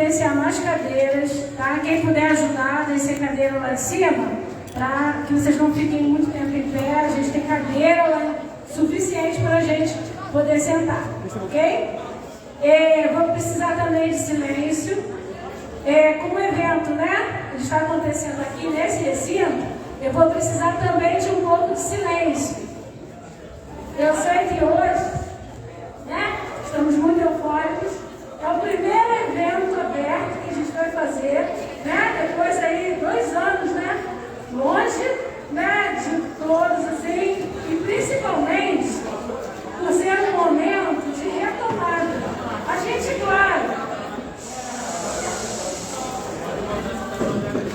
providenciar mais cadeiras, tá? Quem puder ajudar, descer cadeira lá de cima, para que vocês não fiquem muito tempo em pé. A gente tem cadeira lá suficiente para a gente poder sentar, ok? Vou precisar também de silêncio. Como o evento, né, está acontecendo aqui nesse recinto, eu vou precisar também de um pouco de silêncio. Eu sei que hoje, né, estamos muito eufóricos. É o primeiro evento aberto que a gente vai fazer, né, depois aí 2 anos, né, longe, né, de todos, assim, e principalmente por ser um momento de retomada. A gente, claro,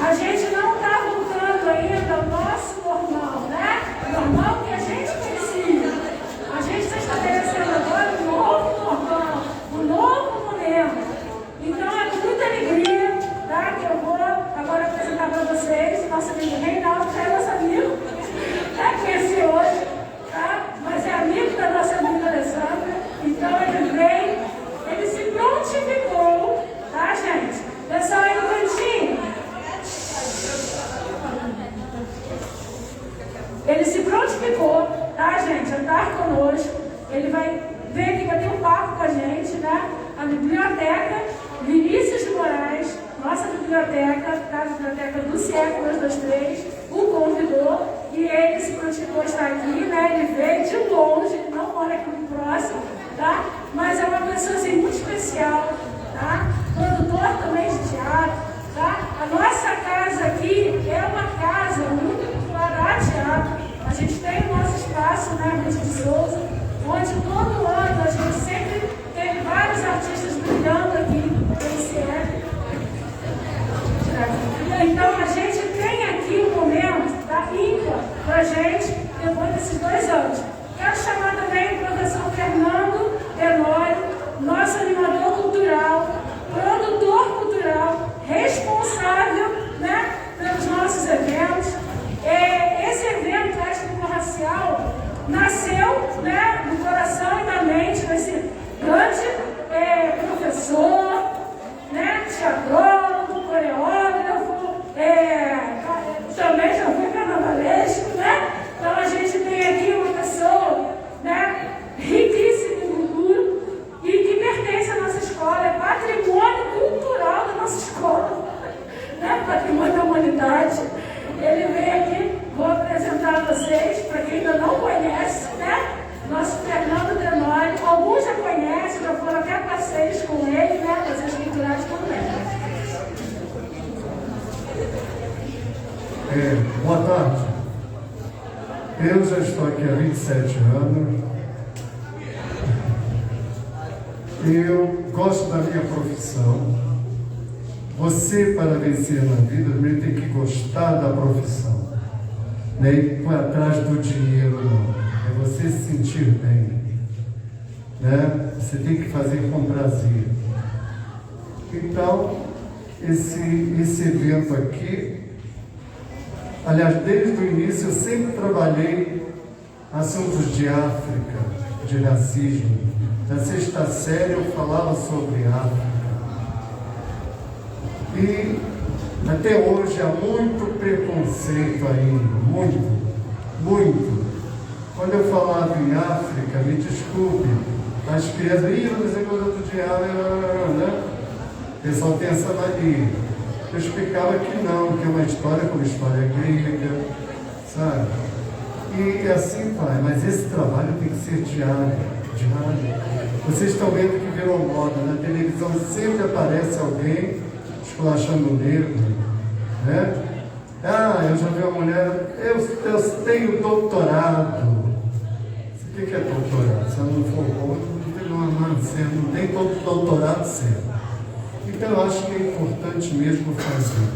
a gente não está voltando ainda ao nosso normal, né? Normal que a gente conhecia. A gente está estabelecendo agora um novo normal, um novo momento. Então é com muita alegria, tá? Que eu vou agora apresentar para vocês nosso amigo Reinaldo, que é nosso amigo, né? Conheci hoje, tá? Mas é amigo da nossa amiga Alessandra. Então ele veio, ele se prontificou, tá, gente? Pessoal aí no cantinho. Ele se prontificou, tá, gente? A estar conosco. Ele vai vir aqui bater um papo com a gente, né? A biblioteca Vinícius de Moraes, nossa biblioteca, tá? A biblioteca do século 223, o convidou e ele se prontificou a estar aqui, né? Ele veio de longe, ele não mora aqui muito próximo, tá? Mas é uma pessoa assim, muito especial, tá? Produtor também de teatro, tá? A nossa casa aqui é uma casa muito popular a teatro. A gente tem o nosso espaço, né, Ruth de Souza, onde todo ano a gente sempre tem vários artistas brilhando aqui no ICF. Então a gente tem aqui um momento da ímpar para a gente depois desses 2 anos. Quero chamar também o professor Fernando Tenório, nosso animador cultural, produtor cultural, responsável, né, pelos nossos eventos. Esse evento étnico-racial nasceu, né, no coração e na mente desse grande professor, né, teatrólogo, coreógrafo, também já foi carnavalesco, né? Então a gente tem aqui uma pessoa, né, riquíssima em cultura e que pertence à nossa escola, é patrimônio cultural da nossa escola, né? Patrimônio da humanidade. Ele veio aqui, vou apresentar a vocês, para quem ainda não conhece, né? Nosso Fernando Tenório. Alguns já conhecem, já foram até passeios com ele, né? Passeios culturais também. Boa tarde. Eu já estou aqui há 27 anos. Eu gosto da minha profissão. Você, para vencer na vida, primeiro tem que gostar da profissão. Não é ir atrás do dinheiro, não. É você se sentir bem. Né? Você tem que fazer com prazer. Então, esse evento aqui, aliás, desde o início eu sempre trabalhei assuntos de África, de racismo. Na 6ª série eu falava sobre África. E até hoje há muito preconceito ainda, muito. Quando eu falava em África, me desculpe, as crianças, não sei coisa do diabo, né? O pessoal tem essa mania. Eu explicava que não, que é uma história como história grega, sabe? E assim vai, mas esse trabalho tem que ser diário. Vocês estão vendo que virou moda, na televisão sempre aparece alguém esculachando o negro, né? Eu já vi uma mulher, eu tenho doutorado. O que é doutorado? Se eu não for bom, não tem doutorado certo. Então eu acho que é importante mesmo fazer.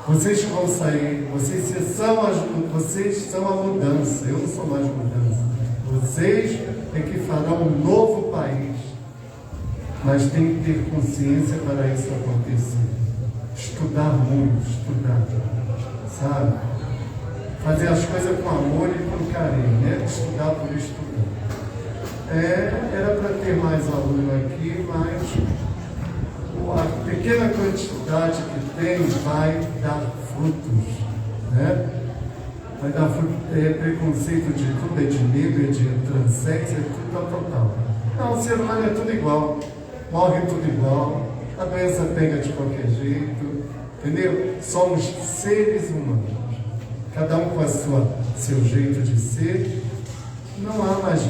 Vocês vão sair, vocês são a mudança, eu não sou mais mudança. Vocês é que farão um novo país. Mas tem que ter consciência para isso acontecer. Estudar muito, sabe? Fazer as coisas com amor e com carinho, né? Estudar por estudar. Era para ter mais aluno aqui, mas pequena quantidade que tem vai dar frutos, né? Vai dar fruto, preconceito de tudo, é de negro, é de transexo, é tudo total. Não, o ser humano é tudo igual, morre tudo igual, a doença pega de qualquer jeito, entendeu? Somos seres humanos, cada um com a seu jeito de ser. Não há mais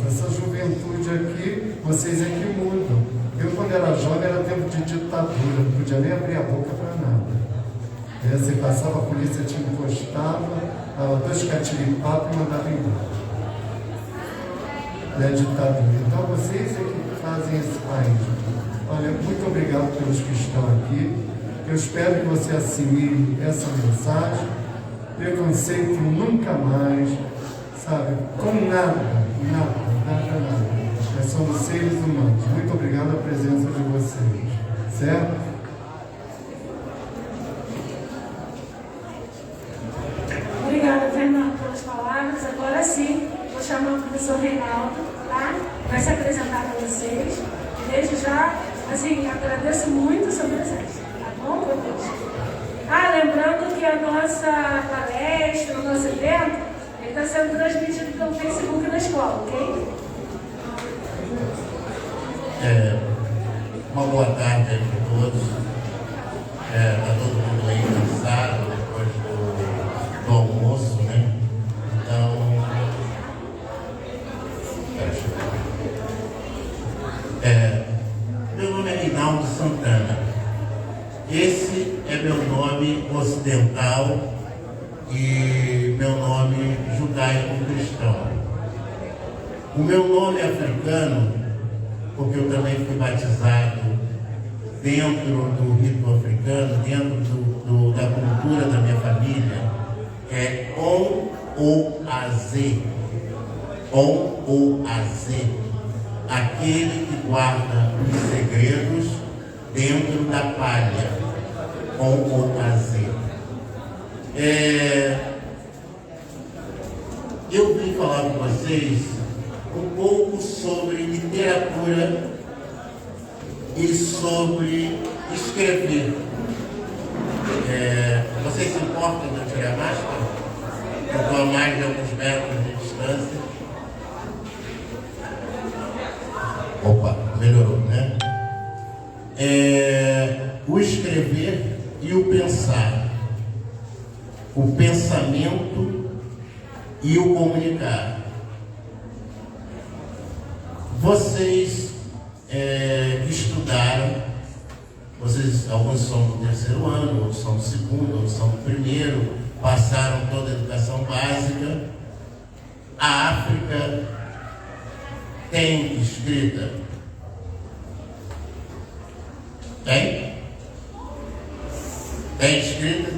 essa juventude aqui, vocês é que mudam. Eu, quando era jovem, era tempo de ditadura, não podia nem abrir a boca para nada. Você passava, a polícia te encostava, dava 2 catiripapos e mandava embora. É ditadura. Então, vocês é que fazem esse país. Olha, muito obrigado pelos que estão aqui. Eu espero que você assimile essa mensagem. Preconceito nunca mais, sabe? Com nada. Nós somos seres humanos. Muito obrigado a presença de vocês. Certo? Obrigada, Fernando, pelas palavras. Agora sim, vou chamar o professor Reinaldo, tá? Vai se apresentar para vocês. Desde já, assim, agradeço muito a sua presença. Tá bom, professor? Lembrando que a nossa palestra, o nosso evento, ele está sendo transmitido pelo Facebook da escola, ok? Uma boa tarde aí para todos. Está todo mundo aí cansado depois do almoço, né? Então, meu nome é Reinaldo Santana. Esse é meu nome ocidental e meu nome judaico-cristão. O meu nome africano, porque eu também fui batizado dentro do rito africano, dentro da cultura da minha família, é On-O-A-Z. On-O-A-Z. Aquele que guarda os segredos dentro da palha. On-O-A-Z. Eu vim falar com vocês um pouco sobre literatura e sobre escrever. Vocês se importam de eu tirar a máscara? Eu estou a mais de alguns metros de distância. Opa, melhorou, né? O escrever e o pensar. O pensamento e o comunicar. Vocês que estudaram, alguns são do 3º ano, outros são do 2º, outros são do 1º, passaram toda a educação básica. A África tem escrita? Tem? Tem escrita?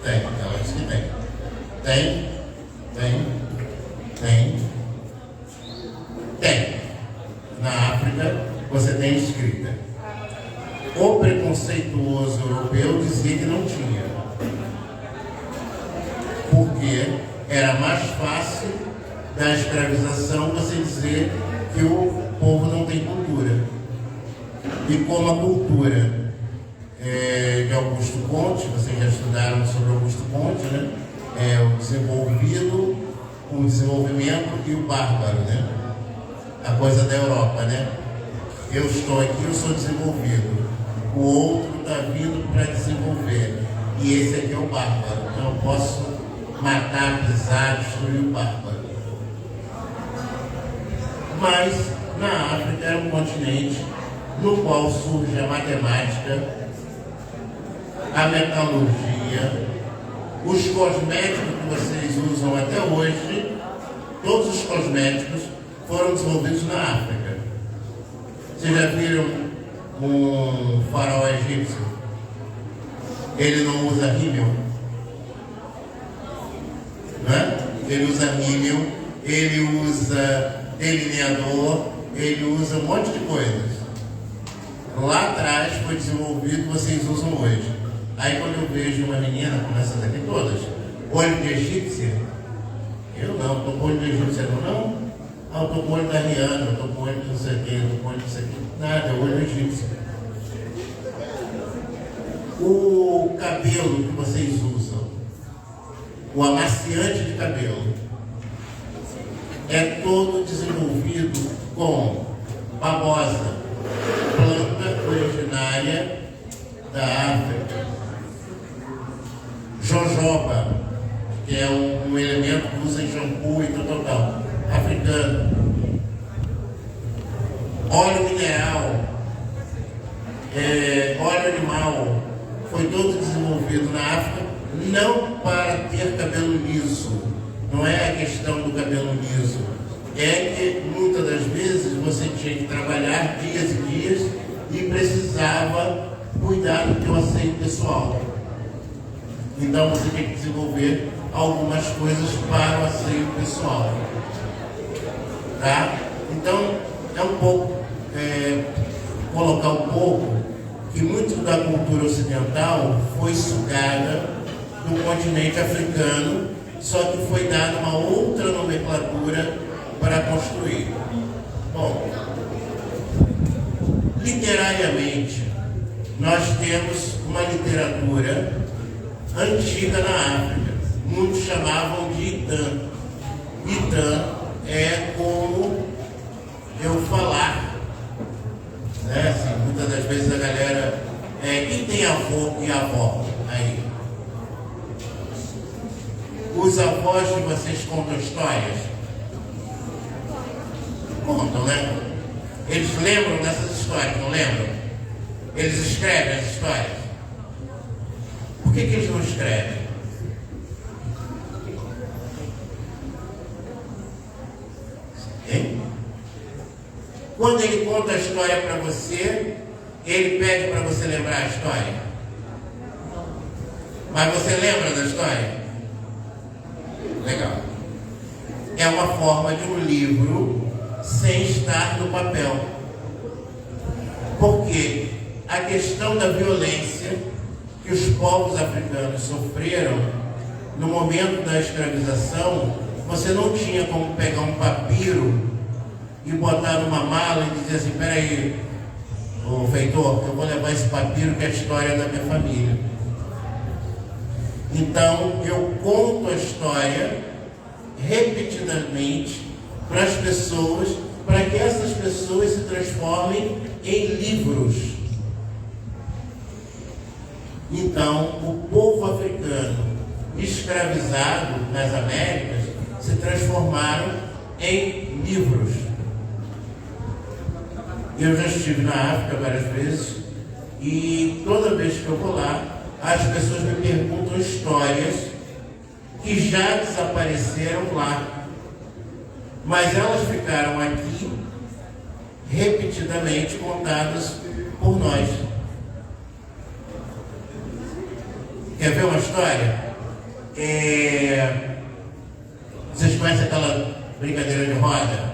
Tem, ela diz que tem. Tem? Na África você tem escrita. O preconceituoso europeu dizia que não tinha, porque era mais fácil da escravização você dizer que o povo não tem cultura. E como a cultura de Augusto Conte, vocês já estudaram sobre Augusto Conte, né? O desenvolvido, o desenvolvimento e o bárbaro, né? A coisa da Europa, né? Eu estou aqui, eu sou desenvolvido. O outro está vindo para desenvolver. E esse aqui é o bárbaro. Então eu posso matar, pisar, destruir o bárbaro. Mas na África é um continente no qual surge a matemática, a metalurgia, os cosméticos que vocês usam até hoje. Todos os cosméticos foram desenvolvidos na África. Vocês já viram um faraó egípcio? Ele não usa rímel, né? Ele usa rímel, ele usa delineador, ele usa um monte de coisas. Lá atrás foi desenvolvido, vocês usam hoje. Aí quando eu vejo uma menina com essas aqui todas, olho de egípcia, eu não, estou com olho de egípcia não? Eu estou com olho da Rihanna, eu estou com olho de não sei o que, eu estou com olho disso aqui. Nada, é olho egípcio. O cabelo que vocês usam, o amaciante de cabelo, é todo desenvolvido com babosa, planta originária da África. Jojoba, que é um elemento que usa em shampoo e tal, africano. Óleo mineral, óleo animal, foi todo desenvolvido na África, não para ter cabelo liso. Não é a questão do cabelo liso. É que muitas das vezes você tinha que trabalhar dias e dias e precisava cuidar do teu asseio pessoal. Então você tem que desenvolver algumas coisas para o asseio pessoal. Tá? Então é um pouco, colocar um pouco que muito da cultura ocidental foi sugada do continente africano, só que foi dada uma outra nomenclatura para construir. Bom, literariamente, nós temos uma literatura antiga na África. Muitos chamavam de Itã. Itã é como eu falar, né? Assim, muitas das vezes a galera, quem tem avô e avó aí? Os avós de vocês contam histórias? Contam, né? Eles lembram dessas histórias, não lembram? Eles escrevem as histórias. Por que eles não escrevem? Hein? Quando ele conta a história para você, ele pede para você lembrar a história. Mas você lembra da história? Legal. É uma forma de um livro sem estar no papel. Porque a questão da violência que os povos africanos sofreram no momento da escravização, você não tinha como pegar um papiro e botar numa mala e dizer assim: peraí, ô feitor, eu vou levar esse papiro que é a história da minha família. Então eu conto a história repetidamente para as pessoas, para que essas pessoas se transformem em livros. Então o povo africano escravizado nas Américas se transformaram em livros. Eu já estive na África várias vezes e toda vez que eu vou lá, as pessoas me perguntam histórias que já desapareceram lá, mas elas ficaram aqui repetidamente contadas por nós. Quer ver uma história? Vocês conhecem aquela brincadeira de roda?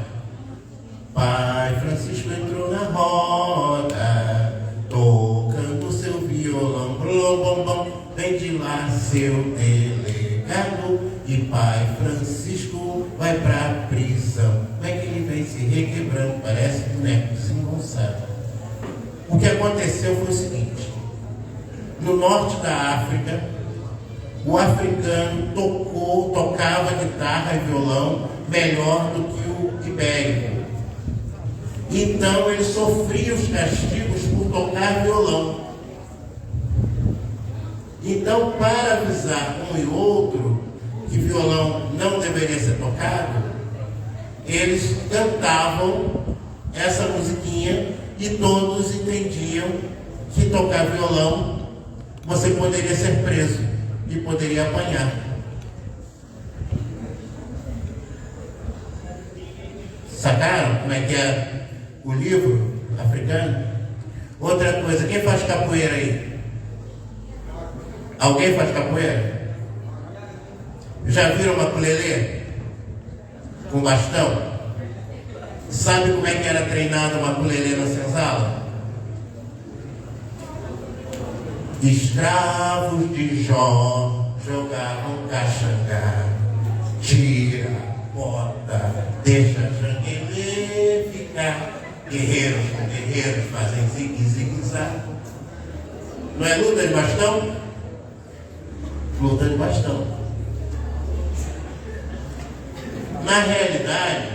Pai Francisco entrou na roda, tocando seu violão, blom, blom, blom, vem de lá seu delegado, e Pai Francisco vai pra prisão. Como é que ele vem se requebrando? Parece boneco desengonçado. O que aconteceu foi o seguinte: no norte da África, o africano tocava guitarra e violão melhor do que o ibérico. Então ele sofria os castigos por tocar violão. Então, para avisar um e outro que violão não deveria ser tocado, eles cantavam essa musiquinha e todos entendiam que tocar violão você poderia ser preso e poderia apanhar. Sacaram como é que é o livro africano? Outra coisa, quem faz capoeira aí? Alguém faz capoeira? Já viram uma ukulele com bastão? Sabe como é que era treinada uma ukulele na senzala? Escravos de Jó jogavam caxangá, tira, bota, deixa janguelê ficar. Guerreiros com guerreiros fazem zigue-zigue-zag. Não é luta de bastão? Luta de bastão. Na realidade,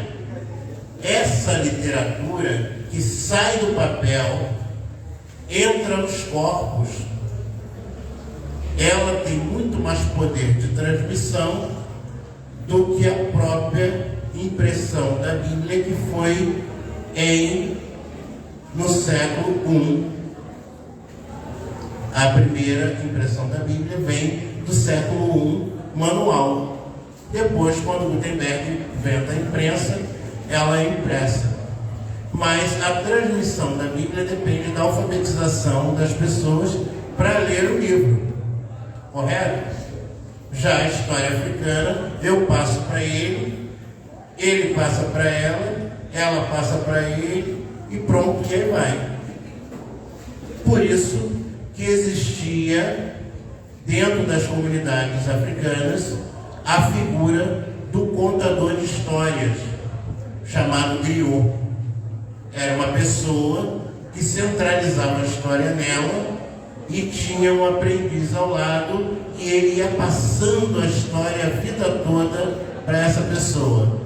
essa literatura que sai do papel, entra nos corpos, ela tem muito mais poder de transmissão do que a própria impressão da Bíblia, que foi no século I. A primeira impressão da Bíblia vem do século I, manual. Depois, quando Gutenberg inventa a imprensa, ela é impressa. Mas a transmissão da Bíblia depende da alfabetização das pessoas para ler o livro. Correto? Já a história africana, eu passo para ele passa para ela passa para ele, e pronto, e aí vai. Por isso que existia, dentro das comunidades africanas, a figura do contador de histórias, chamado griot. Era uma pessoa que centralizava a história nela e tinha um aprendiz ao lado, e ele ia passando a história a vida toda para essa pessoa.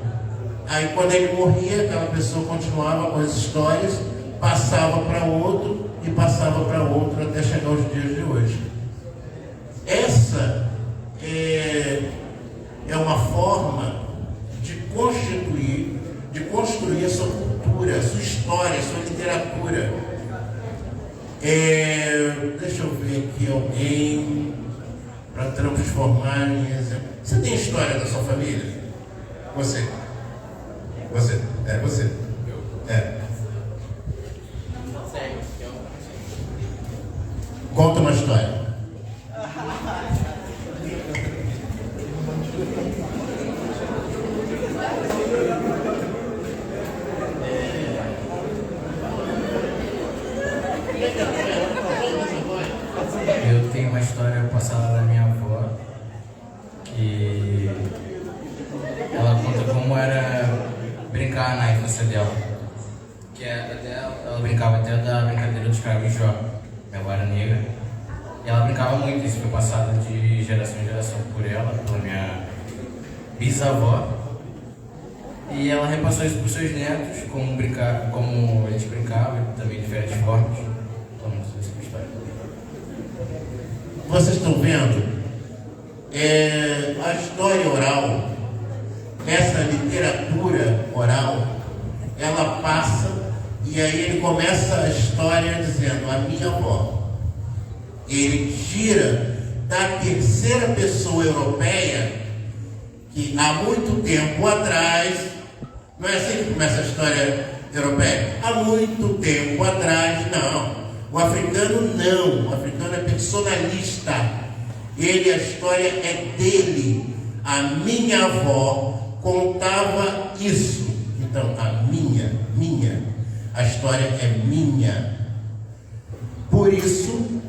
Aí quando ele morria, aquela pessoa continuava com as histórias, passava para outro e passava para outro até chegar aos dias de hoje. Essa é uma forma de construir a sua cultura, a sua história, a sua literatura. Deixa eu ver aqui alguém para transformar em exemplo. Você tem história da sua família? Você? Você? Você? Conta uma história. Eu tenho uma história passada da minha avó, que ela conta como era brincar na infância dela. Ela brincava até da brincadeira do escravo e Jó. Minha avó era negra. E ela brincava muito, isso foi passado de geração em geração por ela, pela minha bisavó. E ela repassou isso para os seus netos, como eles brincavam, também de diferentes formas. Então, essa é a história. Vocês estão vendo? A história oral, essa literatura oral, ela passa, e aí ele começa a história dizendo, a minha avó. Ele tira da terceira pessoa europeia, que há muito tempo atrás, não é assim que começa a história europeia? Há muito tempo atrás, não. O africano não, o africano é personalista. A história é dele. A minha avó contava isso. Então, a história é minha. Por isso,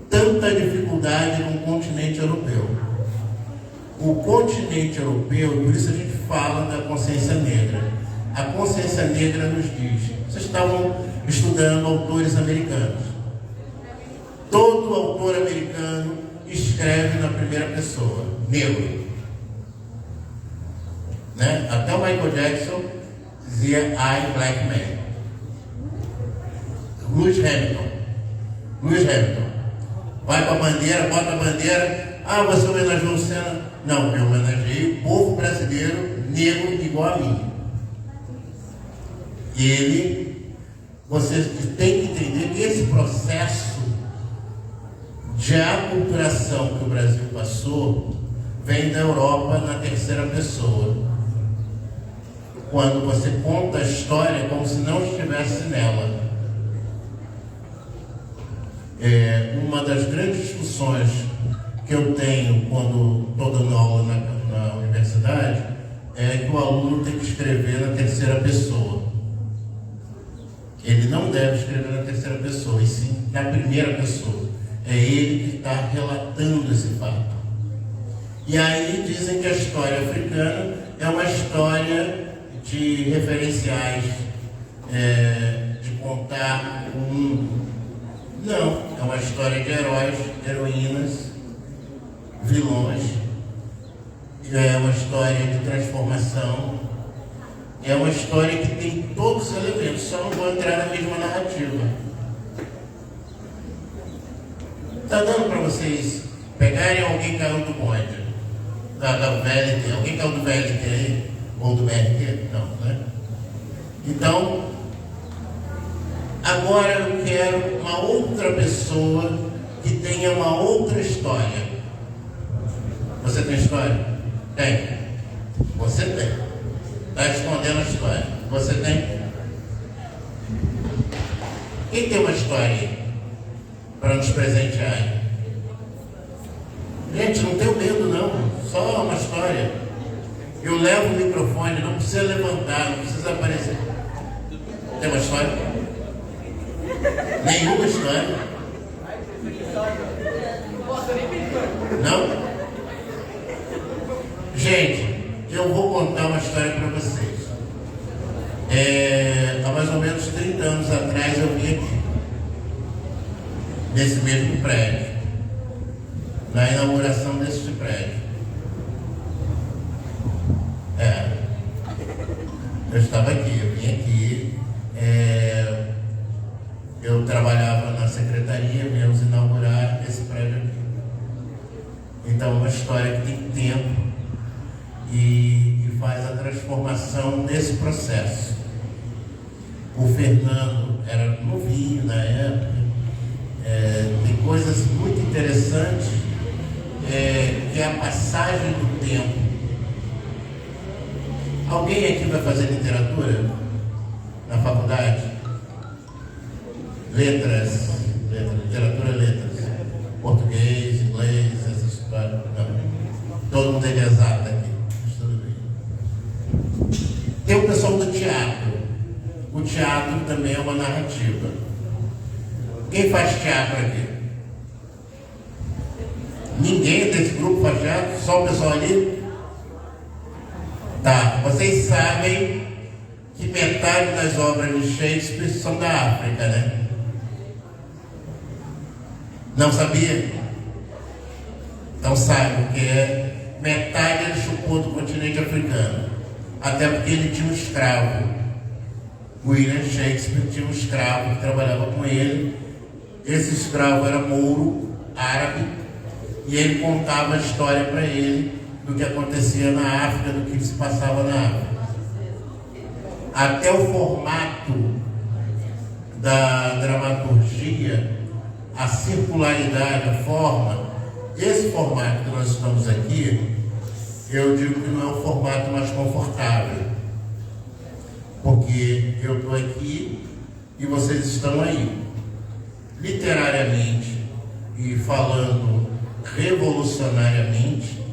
tanta dificuldade no continente europeu. O continente europeu, por isso a gente fala da consciência negra. A consciência negra nos diz, vocês estavam estudando autores americanos. Todo autor americano escreve na primeira pessoa, negro. Né? Até o Michael Jackson dizia I, black man. Lewis Hamilton. Vai para a bandeira, bota a bandeira. Você homenageou o Senna? Não, eu homenageei o povo brasileiro negro igual a mim. Vocês têm que entender que esse processo de aculturação que o Brasil passou vem da Europa na terceira pessoa. Quando você conta a história como se não estivesse nela. Uma das grandes discussões que eu tenho quando estou dando aula na universidade é que o aluno tem que escrever na terceira pessoa. Ele não deve escrever na terceira pessoa, e sim na primeira pessoa. É ele que está relatando esse fato. E aí dizem que a história africana é uma história de referenciais, de contar o mundo. Não, é uma uma história de heróis, heroínas, vilões, é uma história de transformação, é uma história que tem todos os elementos, só não vou entrar na mesma narrativa. Está dando para vocês pegarem alguém que caiu do bonde, da VLT, alguém caiu do VLT aí? Ou do BRT? Não, né? Então, agora eu quero uma outra pessoa que tenha uma outra história. Você tem história? Tem. Você tem. Está escondendo a história. Você tem? Quem tem uma história aí para nos presentear aí? Gente, não tenho medo não. Só uma história. Eu levo o microfone, não precisa levantar, não precisa aparecer. Tem uma história? Nenhuma história? Não? Gente, eu vou contar uma história para vocês. Há mais ou menos 30 anos atrás eu vim aqui, nesse mesmo prédio, na inauguração desse prédio. Eu estava aqui, eu vim aqui, eu trabalhava na secretaria, viemos inaugurar esse prédio aqui. Então, uma história que tem tempo e faz a transformação nesse processo. O Fernando era novinho na época, tem coisas muito interessantes, que é a passagem do tempo. Alguém aqui vai fazer literatura na faculdade? Letras, literatura, letras, português, inglês, essa história. Não. Todo mundo é de exato aqui. Tudo bem. Tem o pessoal do teatro. O teatro também é uma narrativa. Quem faz teatro aqui? Ninguém desse grupo faz teatro? Só o pessoal ali? Tá, vocês sabem que metade das obras de Shakespeare são da África, né? Não sabia? Então sabe que metade ele chupou do continente africano. Até porque ele tinha um escravo. William Shakespeare tinha um escravo que trabalhava com ele. Esse escravo era mouro, árabe, e ele contava a história para ele do que acontecia na África, do que se passava na África. Até o formato da dramaturgia, a circularidade, a forma, esse formato que nós estamos aqui, eu digo que não é o formato mais confortável, porque eu estou aqui e vocês estão aí. Literariamente e falando revolucionariamente,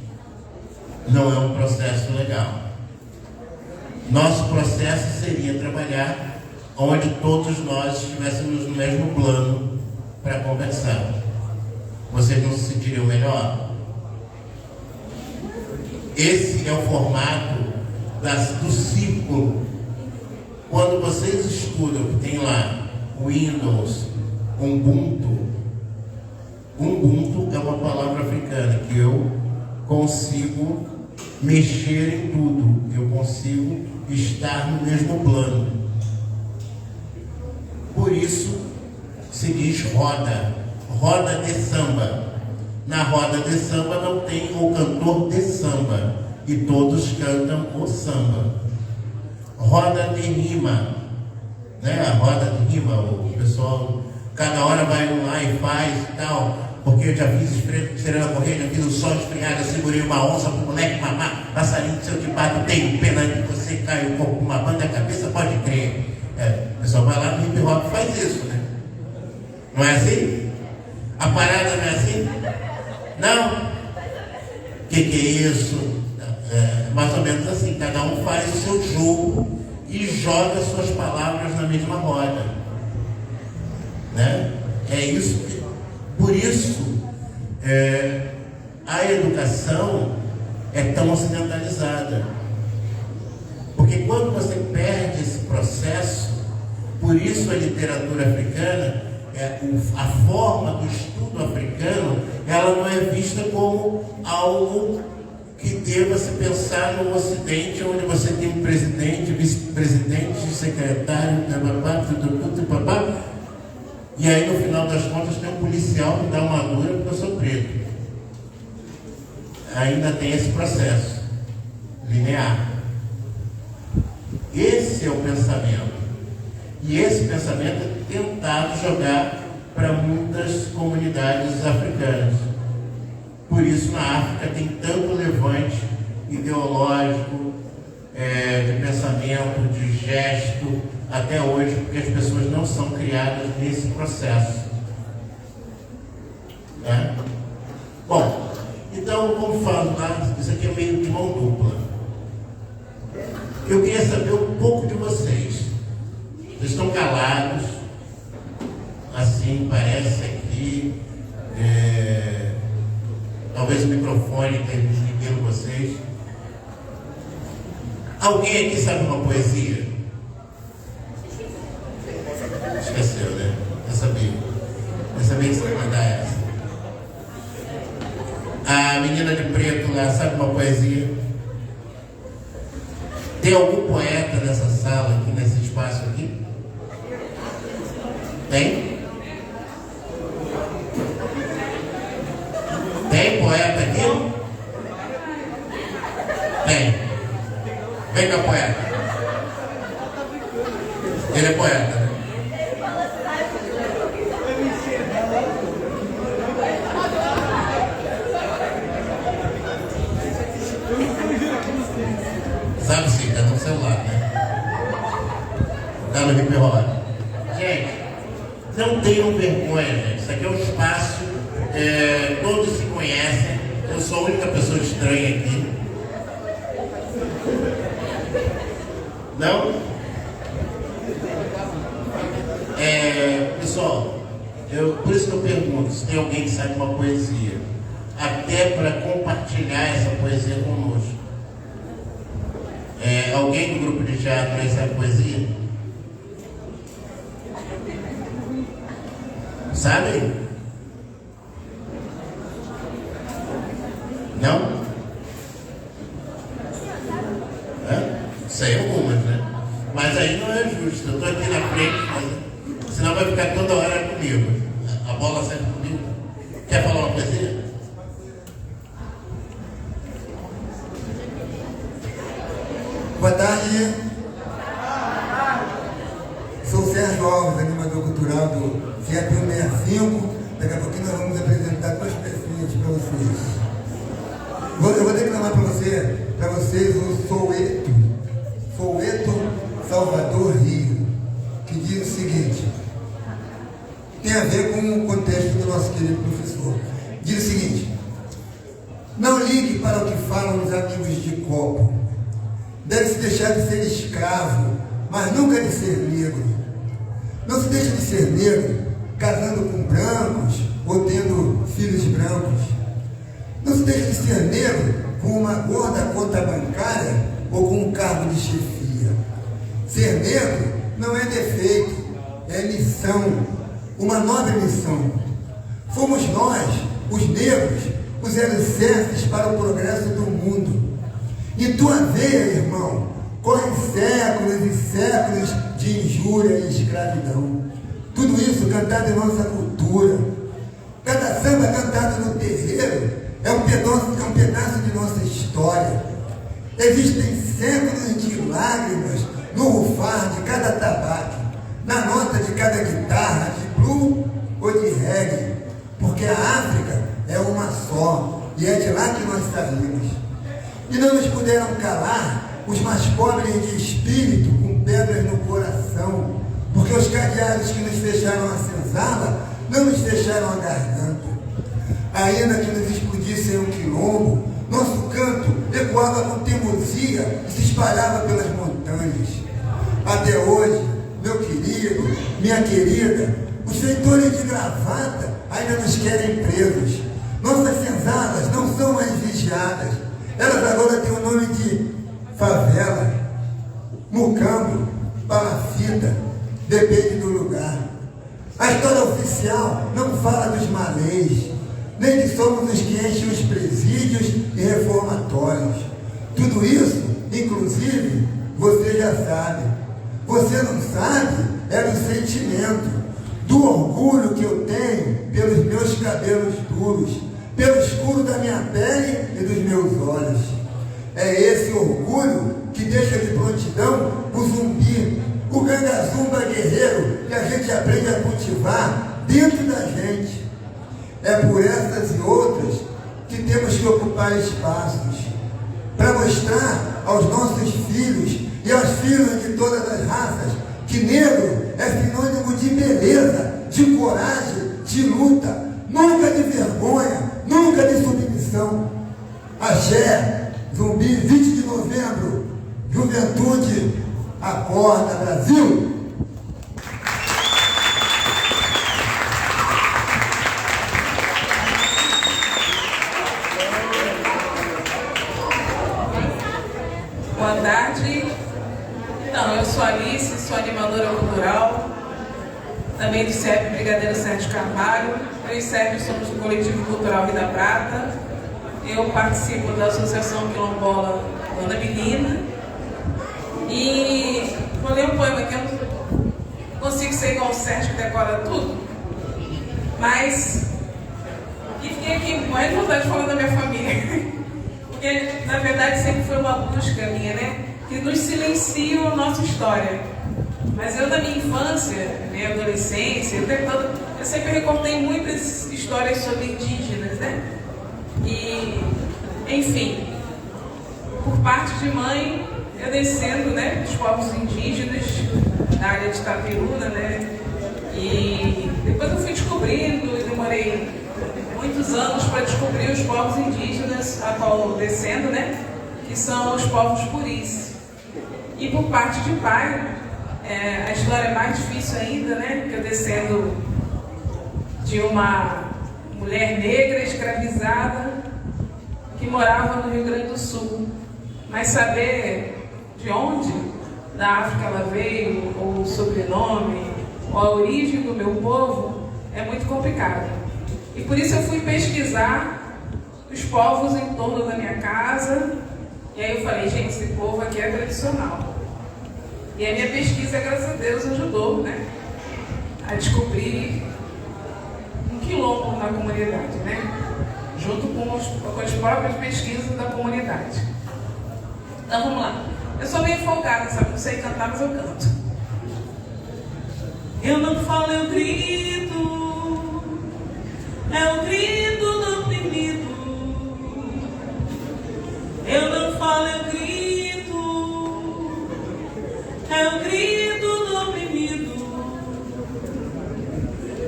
não é um processo legal. Nosso processo seria trabalhar onde todos nós estivéssemos no mesmo plano para conversar. Vocês não se sentiriam melhor? Esse é o formato do círculo. Quando vocês estudam, tem lá Windows, Ubuntu. Ubuntu é uma palavra africana que eu consigo mexer em tudo, eu consigo estar no mesmo plano. Por isso se diz roda, roda de samba. Na roda de samba não tem o cantor de samba, e todos cantam o samba. Roda de rima, né? A roda de rima, o pessoal, cada hora vai lá e faz e tal. Porque eu já fiz estrela correr, já fiz o sol esfriado, eu segurei uma onça pro moleque mamar, passarinho do seu de bato, tenho pena de você cair o corpo com uma banda, a cabeça pode crer. O pessoal vai lá no hip hop e faz isso, né? Não é assim? A parada não é assim? Não? O que é isso? Mais ou menos assim, cada um faz o seu jogo e joga suas palavras na mesma roda, né? É isso que... Por isso, a educação é tão ocidentalizada. Porque quando você perde esse processo, por isso a literatura africana a forma do estudo africano, ela não é vista como algo que deva se pensar no Ocidente, onde você tem um presidente, vice-presidente, secretário, papá, e aí no final das contas tem um policial que dá uma dura porque eu sou preto. Ainda tem esse processo linear. Esse é o pensamento. E esse pensamento é tentado jogar para muitas comunidades africanas. Por isso, na África tem tanto levante ideológico, de pensamento, de gesto, até hoje, porque as pessoas não são criadas nesse processo. Né? Bom, então, como falo lá, isso aqui é meio de mão dupla. Eu queria saber um pouco de vocês. Vocês estão calados, assim, parece aqui. Talvez o microfone esteja desligando vocês. Alguém aqui sabe uma poesia? Esqueceu, né? Eu sabia que você vai mandar essa. A menina de preto lá sabe uma poesia? Tem algum poeta nessa sala aqui, nesse espaço aqui? Tem? Tem poeta aqui? Tem. Vem cá, poeta. Ele é poeta, né? Sabe sim, tá no celular, né? Tá no hip hop. Gente, não tenham vergonha, gente. Isso aqui é um espaço, todos se conhecem. Eu sou a única pessoa estranha aqui. Não? Pessoal, por isso que eu pergunto se tem alguém que sabe uma poesia, até para compartilhar essa poesia conosco. Alguém do grupo de teatro aí sabe poesia? Sabe? Não? Sei algumas, né? Mas aí não é justo. Eu estou aqui na frente, senão vai ficar toda hora comigo. A bola sempre comigo. Quer falar uma poesia? Boa tarde. Sou o Sérgio Alves, animador cultural do FIEP 165. Daqui a pouquinho nós vamos apresentar duas pecinhas para vocês. Eu vou declamar para vocês o Soweto Salvador Rio, que diz o seguinte, tem a ver com o contexto do nosso querido professor. Diz o seguinte: não ligue para o que falam os amigos de copo. Deve-se deixar de ser escravo, mas nunca de ser negro. Não se deixa de ser negro casando com brancos ou tendo filhos brancos. Não se deixa de ser negro com uma gorda conta bancária ou com um cargo de chefia. Ser negro não é defeito, é missão, uma nobre missão. Fomos nós, os negros, os alicerces para o progresso do mundo. Em tua veia, irmão, correm séculos e séculos de injúria e escravidão. Tudo isso cantado em nossa cultura. Cada samba cantado no terreiro é um pedaço de nossa história. Existem séculos de lágrimas no rufar de cada tabaco, na nota de cada guitarra, de blues ou de reggae, porque a África é uma só e é de lá que nós saímos. E não nos puderam calar os mais pobres de espírito com pedras no coração, porque os cadeados que nos fecharam a senzala não nos fecharam a garganta. Ainda que nos explodissem um quilombo, nosso canto ecoava com teimosia e se espalhava pelas montanhas. Até hoje, meu querido, minha querida, os feitores de gravata ainda nos querem presos. Nossas senzalas não são mais vigiadas. Elas agora têm o nome de favela, mucambo, palafita, depende do lugar. A história oficial social não fala dos malês, nem que somos os que enchem os presídios e reformatórios. Tudo isso, inclusive, você já sabe. Você não sabe é do sentimento, do orgulho que eu tenho pelos meus cabelos duros, pelo escuro da minha pele e dos meus olhos. É esse orgulho que deixa de prontidão o zumbi, o gangazumba guerreiro que a gente aprende a cultivar dentro da gente. É por essas e outras que temos que ocupar espaços para mostrar aos nossos filhos e aos filhos de todas as raças que negro é sinônimo de beleza, de coragem, de luta, nunca de vergonha, nunca de submissão. Axé, Zumbi, 20 de novembro, Juventude, acorda, Brasil! Boa tarde. Então, eu sou Alice, sou animadora cultural, também do CEP Brigadeiro Sérgio Carvalho. Eu e Sérgio somos do Coletivo Cultural Vida Prata. Eu participo da Associação Quilombola Dona Menina. E vou ler um poema que eu não consigo ser igual o Sérgio, que decora tudo. Mas, e fiquei aqui com mais vontade de falar da minha família. Porque, na verdade, sempre foi uma busca minha, né? Que nos silenciam a nossa história. Mas eu, na minha infância, minha adolescência, eu sempre recortei muitas histórias sobre indígenas, né? E, enfim, por parte de mãe, eu descendo, né, dos povos indígenas, da área de Itapiruna, né? E depois eu fui descobrindo, e demorei muitos anos para descobrir os povos indígenas, a qual descendo, né? Que são os povos puris. E por parte de pai, a história é mais difícil ainda, né? Porque eu descendo de uma mulher negra escravizada que morava no Rio Grande do Sul. Mas saber de onde da África ela veio, ou o sobrenome, ou a origem do meu povo, é muito complicado. E por isso eu fui pesquisar os povos em torno da minha casa. E aí eu falei, gente, esse povo aqui é tradicional. E a minha pesquisa, graças a Deus, ajudou, né, a descobrir um quilombo na comunidade, né, junto com as próprias pesquisas da comunidade. Então vamos lá. Eu sou meio folgada, sabe? Não sei cantar, mas eu canto. Eu não falo, eu grito. É o grito do oprimido. Eu não falo, eu grito. É o grito do oprimido.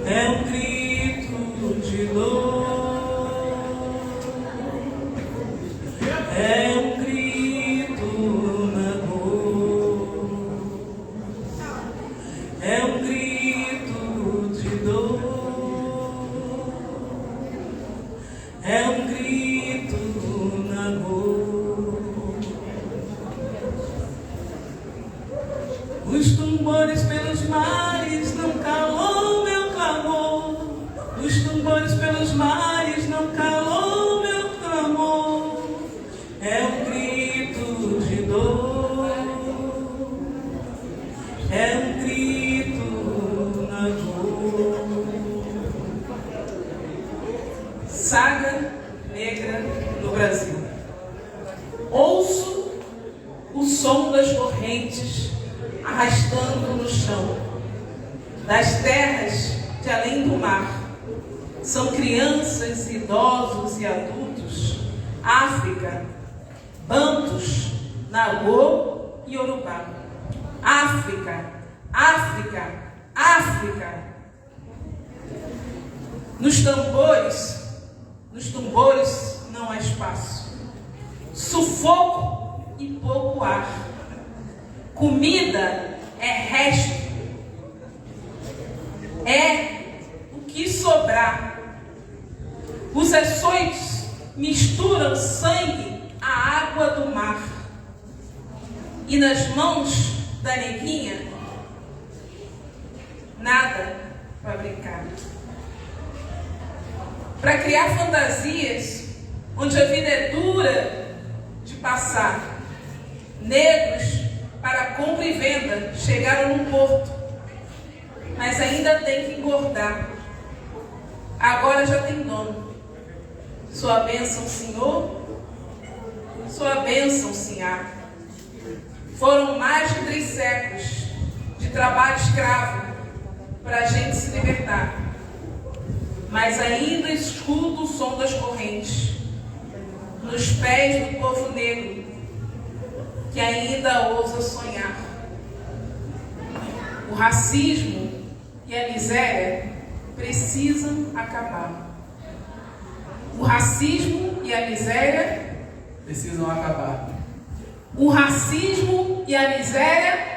É um grito de dor. É um grito na dor. É um grito de dor. É um grito na dor. Os tambores pelos mares não calou meu clamor. Os tambores pelos mares não calou meu clamor. É um grito de dor. É um grito na dor. Saga negra no Brasil. Ouço o som das correntes arrastando no chão, das terras de além do mar. São crianças, idosos e adultos, África, Bantus, Nagô e Yorubá. África, África, África. Nos tambores não há espaço. Sufoco e pouco ar. Comida é resto. É o que sobrar. Os açoites misturam sangue à água do mar. E nas mãos da neguinha, nada para brincar. para criar fantasias onde a vida é dura de passar. Negros, para compra e venda, chegaram no porto, mas ainda tem que engordar. Agora já tem dono. Sua bênção, Senhor, sua bênção, Sinhá. Foram mais de 3 séculos de trabalho escravo para a gente se libertar, mas ainda escuto o som das correntes nos pés do povo negro que ainda ousa sonhar. O racismo e a miséria precisam acabar. O racismo e a miséria precisam acabar. O racismo e a miséria.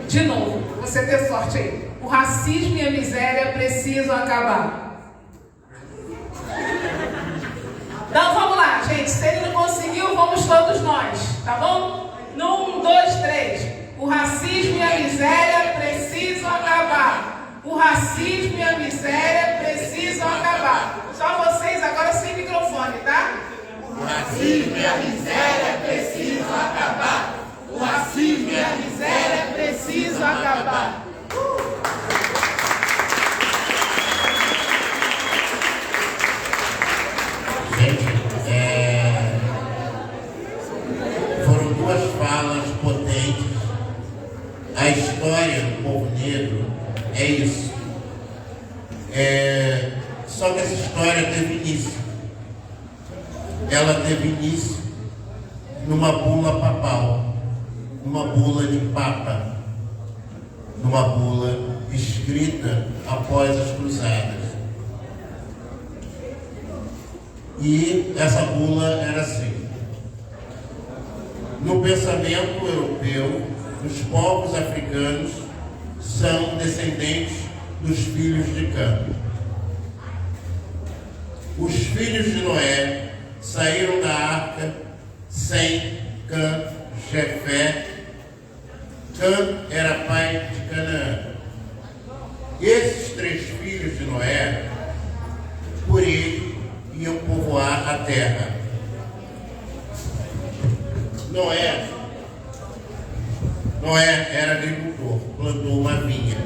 De novo, você ter sorte aí. O racismo e a miséria precisam acabar. Então vamos lá, gente. Se ele não conseguiu, vamos todos nós, tá bom? No 1, 2, 3. O racismo e a miséria precisam acabar. O racismo e a miséria precisam acabar. Só vocês agora sem microfone, tá? O racismo e a miséria precisam acabar. O racismo e a miséria precisam acabar. Gente, foram 2 falas potentes. A história do povo negro é isso. Só que essa história teve início. Ela teve início numa bula papal, numa bula de papa, numa bula escrita após as cruzadas. E essa bula era assim: no pensamento europeu, os povos africanos são descendentes dos filhos de Cã. Os filhos de Noé saíram da arca sem Cã, Jefé. Cã era pai de Canaã. Esses 3 filhos de Noé, por ele, iam povoar a terra. Noé era agricultor, plantou uma vinha.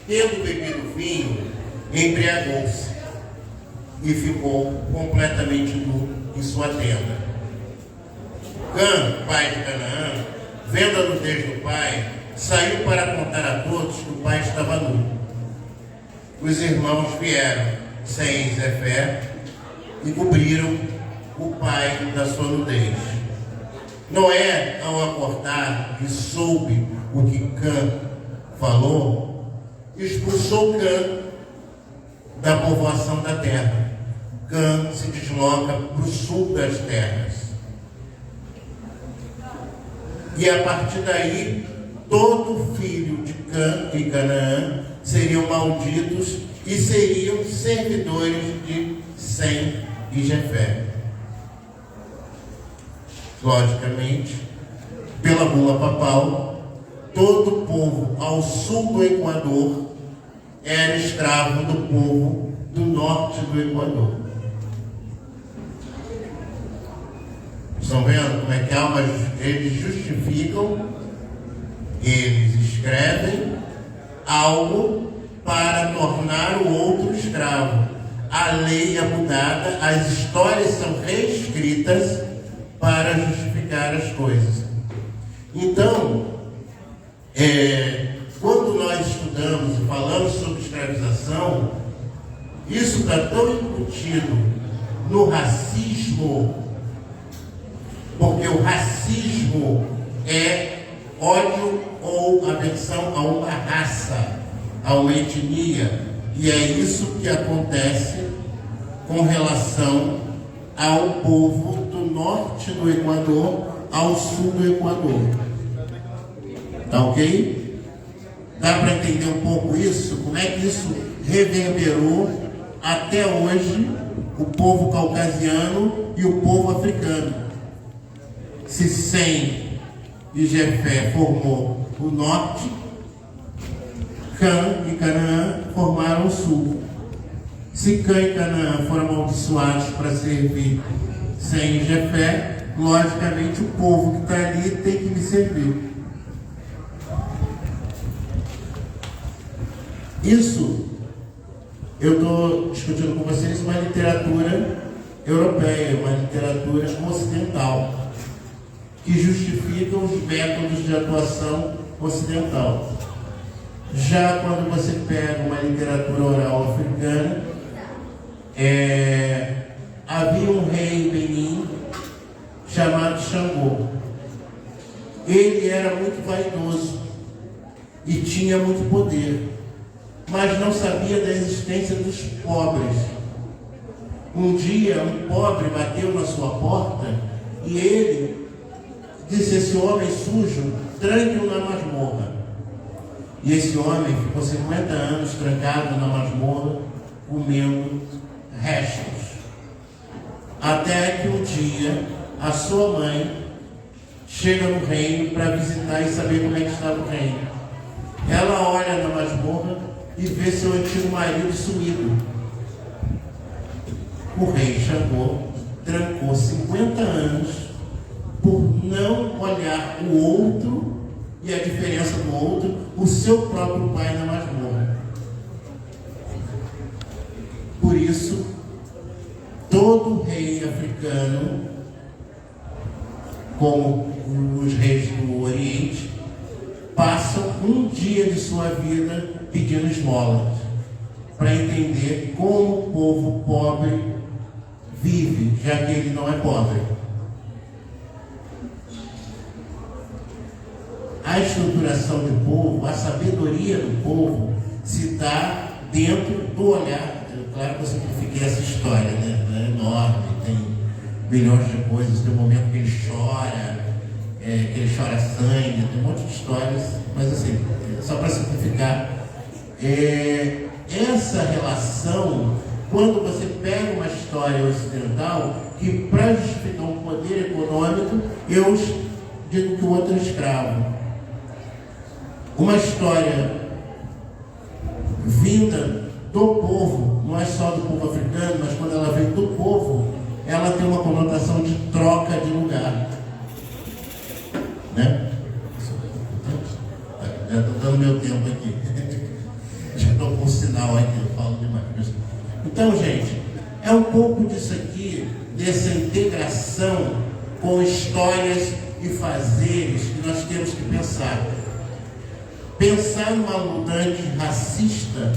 Tendo bebido vinho, embriagou-se e ficou completamente nu em sua tenda. Cã, pai de Canaã, vendo a nudez do pai, saiu para contar a todos que o pai estava nu. Os irmãos vieram sem Jefé e cobriram o pai da sua nudez. Noé, ao acordar e soube o que Cã falou, expulsou Cã da povoação da terra. Cã se desloca para o sul das terras. E a partir daí, todo filho de Cã e Canaã seriam malditos e seriam servidores de Sem e Jefé. Logicamente, pela bula papal, todo o povo ao sul do Equador era escravo do povo do norte do Equador. Estão vendo como é que eles justificam, eles escrevem algo para tornar o outro escravo. A lei é mudada, as histórias são reescritas para justificar as coisas. Então, quando nós estudamos e falamos sobre escravização, isso está tão incutido no racismo, porque o racismo é ódio ou aversão a uma raça, a uma etnia, e é isso que acontece com relação ao povo do norte do Equador ao sul do Equador. Tá ok? Dá para entender um pouco isso? Como é que isso reverberou até hoje o povo caucasiano e o povo africano? Se Sem e Jefé formou o norte, Cã e Canaã formaram o sul. Se Cã e Canaã foram amaldiçoados para servir sem Jefé, logicamente o povo que está ali tem que me servir. Isso eu estou discutindo com vocês uma literatura europeia, uma literatura ocidental, que justifica os métodos de atuação ocidental. Já quando você pega uma literatura oral africana, havia um rei em Benin chamado Xangô. Ele era muito vaidoso e tinha muito poder, mas não sabia da existência dos pobres. Um dia, um pobre bateu na sua porta e ele disse: esse homem sujo, tranque-o na masmorra. E esse homem ficou 50 anos trancado na masmorra, comendo restos. Até que um dia, a sua mãe chega no reino para visitar e saber como é que estava o reino. Ela olha na masmorra e vê seu antigo marido sumido. O rei Xangô trancou 50 anos por não olhar o outro e a diferença do outro, o seu próprio pai na masmorra. Por isso, todo rei africano, como os reis do Oriente, passam um dia de sua vida pedindo esmolas, para entender como o povo pobre vive, já que ele não é pobre. A estruturação do povo, a sabedoria do povo, se dá dentro do olhar. Claro que eu simplifiquei essa história, né? É enorme, tem milhões de coisas. Tem um momento que ele chora sangue, tem um monte de histórias, mas assim, só para simplificar, essa relação, quando você pega uma história ocidental, que para justificar um poder econômico, eu digo que o outro é escravo. Uma história vinda do povo, não é só do povo africano, mas quando ela vem do povo, ela tem uma conotação de troca de lugar, né? Já estou dando meu tempo aqui. Já estou com sinal aqui, eu falo demais. Então, gente, é um pouco disso aqui, dessa integração com histórias e fazeres que nós temos que pensar. Pensar numa luta antirracista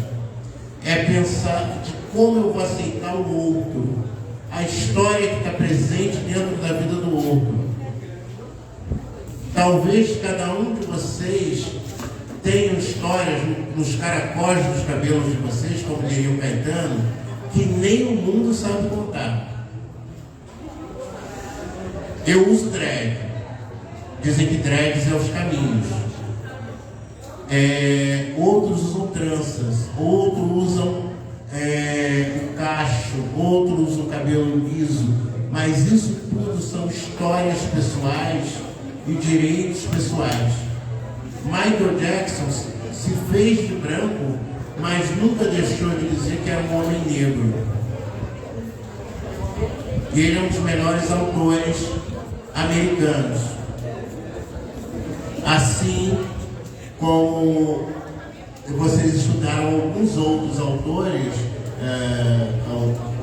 é pensar de como eu vou aceitar o outro, a história que está presente dentro da vida do outro. Talvez cada um de vocês tenha histórias nos caracóis dos cabelos de vocês, como diria o Caetano, que nem o mundo sabe contar. Eu uso drag. Dizem que drags é os caminhos. Outros usam tranças, outros usam o cacho, outros usam o cabelo liso, mas isso tudo são histórias pessoais e direitos pessoais. Michael Jackson se fez de branco, mas nunca deixou de dizer que era um homem negro. E ele é um dos melhores autores americanos. Assim como vocês estudaram alguns outros autores,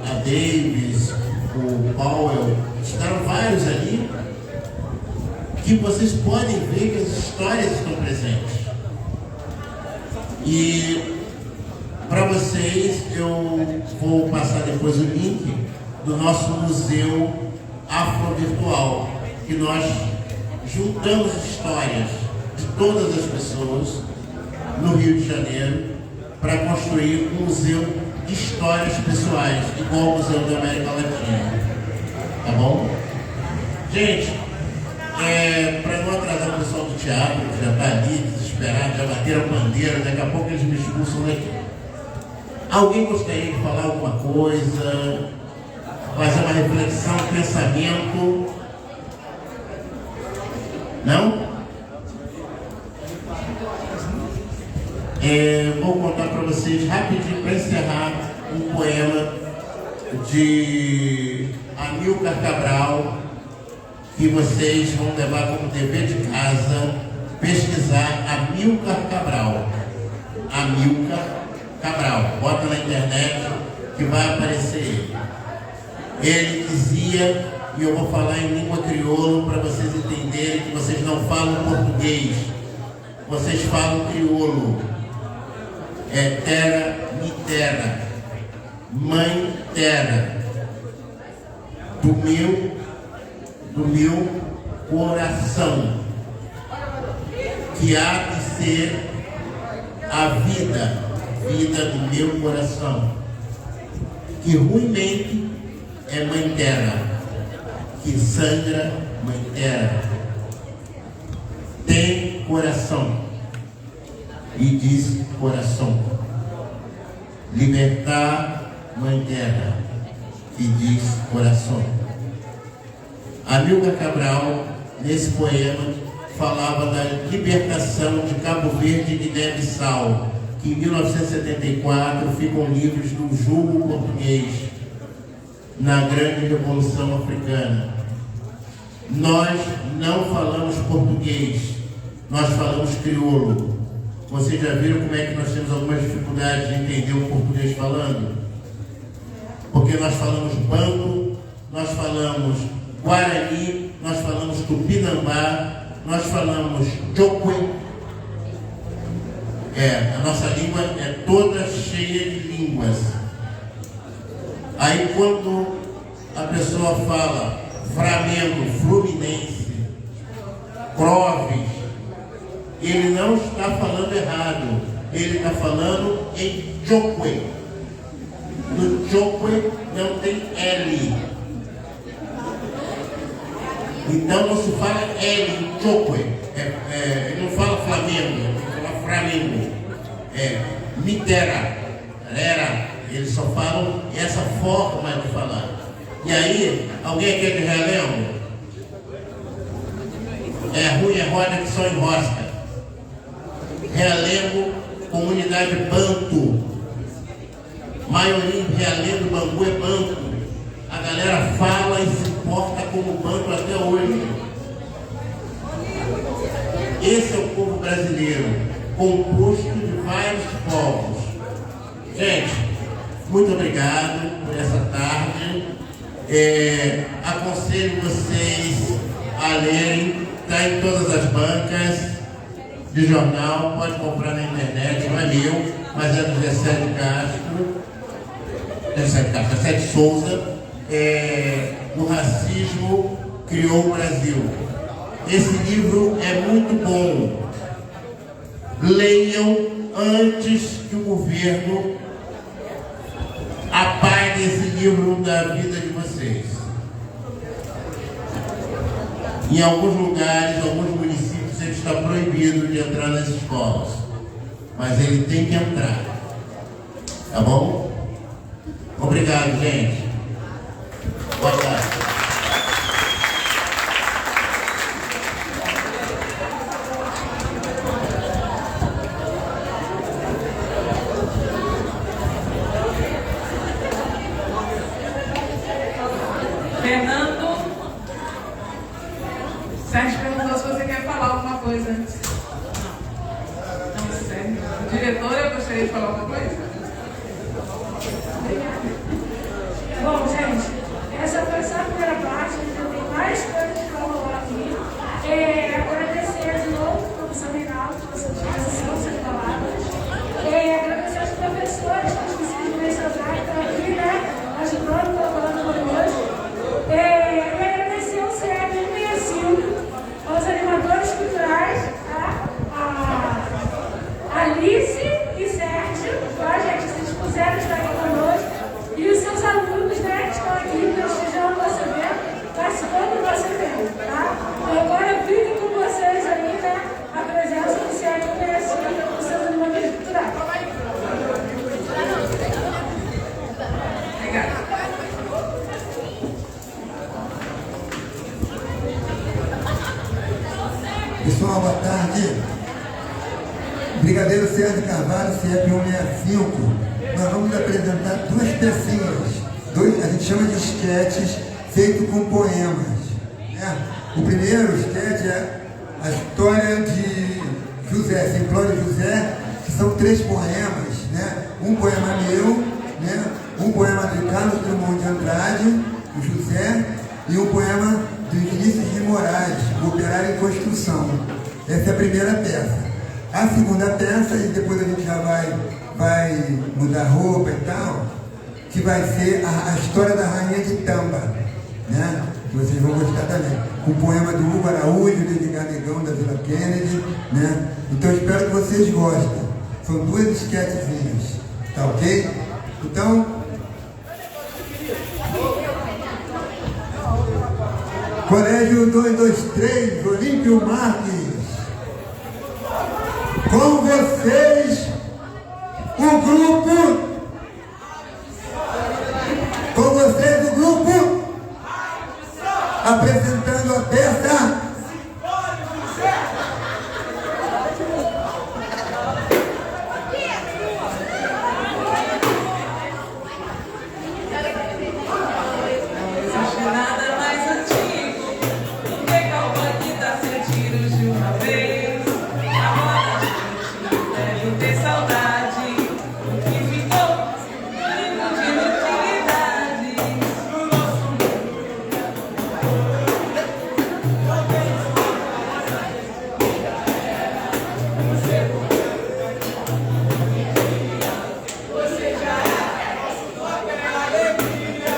a Davis, o Powell, estudaram vários ali, que vocês podem ver que as histórias estão presentes. E para vocês eu vou passar depois o link do nosso museu afrovirtual, que nós juntamos histórias de todas as pessoas no Rio de Janeiro para construir um museu de histórias pessoais, igual ao Museu da América Latina. Tá bom? Gente, para não atrasar o pessoal do teatro, que já está ali desesperado, já bateram bandeira, daqui a pouco eles me expulsam daqui. Alguém gostaria de falar alguma coisa? Fazer uma reflexão, um pensamento? Não? Vou contar para vocês rapidinho, para encerrar, um poema de Amílcar Cabral, que vocês vão levar como dever de casa, pesquisar Amílcar Cabral. Amílcar Cabral. Bota na internet que vai aparecer ele. Ele dizia, e eu vou falar em língua crioulo para vocês entenderem que vocês não falam português, vocês falam crioulo. É terra, mi terra, mãe terra, do meu coração, que há de ser a vida do meu coração, que ruimmente é mãe terra, que sangra mãe terra, tem coração, e diz coração, libertar mãe terra, e diz coração. Amílcar Cabral, nesse poema, falava da libertação de Cabo Verde e Guiné-Bissau, que em 1974 ficam livres do jugo português na grande revolução africana. Nós não falamos português, nós falamos crioulo. Vocês já viram como é que nós temos algumas dificuldades de entender o português falando? Porque nós falamos banto, nós falamos guarani, nós falamos tupinambá, nós falamos jokwe. A nossa língua é toda cheia de línguas. Aí quando a pessoa fala Flamengo, Fluminense, Clóvis, ele não está falando errado, ele está falando em jokwe. No jokwe não tem L. Então não se fala L, jokwe. Ele não fala Flamengo, ele fala Flamengo. Mitera, era, eles só falam essa forma de falar. E aí, alguém aqui é de Realengo? É ruim, é roda que só enrosca. Realengo, comunidade banto. Maioria em Realengo, Bangu é banto. A galera fala e se porta como banto até hoje. Esse é o povo brasileiro, composto de vários povos. Gente, muito obrigado por essa tarde. Aconselho vocês a lerem, está em todas as bancas de jornal, pode comprar na internet, não é meu, mas é do Gessé de Castro, Gessé de Souza. O racismo criou o Brasil. Esse livro é muito bom. Leiam antes que o governo apague esse livro da vida de vocês. Em alguns lugares, alguns municípios, ele está proibido de entrar nas escolas. Mas ele tem que entrar. Tá bom? Obrigado, gente. Boa tarde. Fernando, Sérgio perguntou se você quer falar alguma coisa antes. Não, sério. Diretora, eu gostaria de falar alguma coisa? Bom, gente, essa foi só a primeira parte, ainda tem mais coisas para rolar aqui. Agradecer de novo ao professor Reinaldo pela sua disposição, suas palavras. Agradecer aos professores que esqueci de mencionar, que estão aqui, né, ajudando, colaborando conosco. E agradecer ao CEP 165, aos animadores culturais, tá? A Alice e Sérgio, tá, gente? Brigadeiro Sérgio Carvalho, CEP 165. Nós vamos apresentar duas pecinhas, a gente chama de esquetes feito com poemas, né? O primeiro esquete é a história de José, Simplório José, que são 3 poemas, né? Um poema meu, né? Um poema de Carlos Drummond de Andrade, o José, e um poema de Vinícius de Moraes, o Operário em Construção. Essa é a primeira peça. A segunda peça, e depois a gente já vai mudar roupa e tal, que vai ser a história da Rainha de Tamba, né? Que vocês vão gostar também. Um poema do Hugo Araújo, de Edgar Negão, da Vila Kennedy, né? Então espero que vocês gostem. São 2 esquetezinhas, tá ok? Então, Colégio 223, Olímpio Marques. Com vocês, o grupo. Com vocês, o grupo. Apresentando a peça. Nada mais antigo do que calma que dá 100 tiros de uma vez. Agora a gente deve ter saudade do que ficou de inutilidade no nosso Você já é aquela alegria.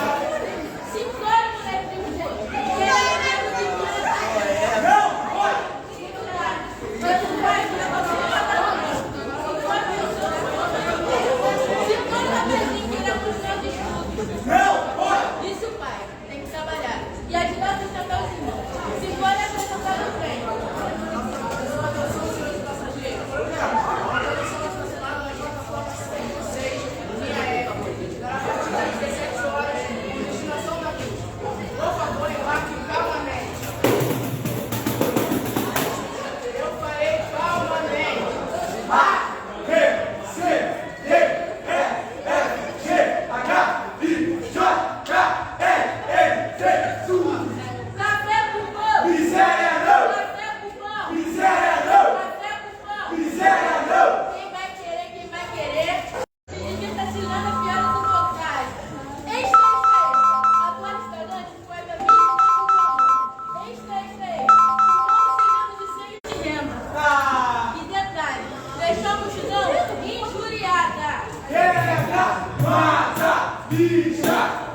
Isso, pai. Tem que trabalhar. E ajudar o chapéuzinho. Se for apresentar no trem. Por favor, embarque calmamente. Eu falei calmamente. A, B, C, D, E, F, G, H, I, J, K, L, M, N, Sul. Café com pão. Miséria não. Café com pão. Miséria não. Café com pão. Miséria não. Quem vai querer, quem vai querer. Ninguém está tirando a piada do bocage. Agora está dando de coisa minha. Conseguimos de sangue de rema. E detalhe, deixou a multidão injuriada. Pega, mata, bicha.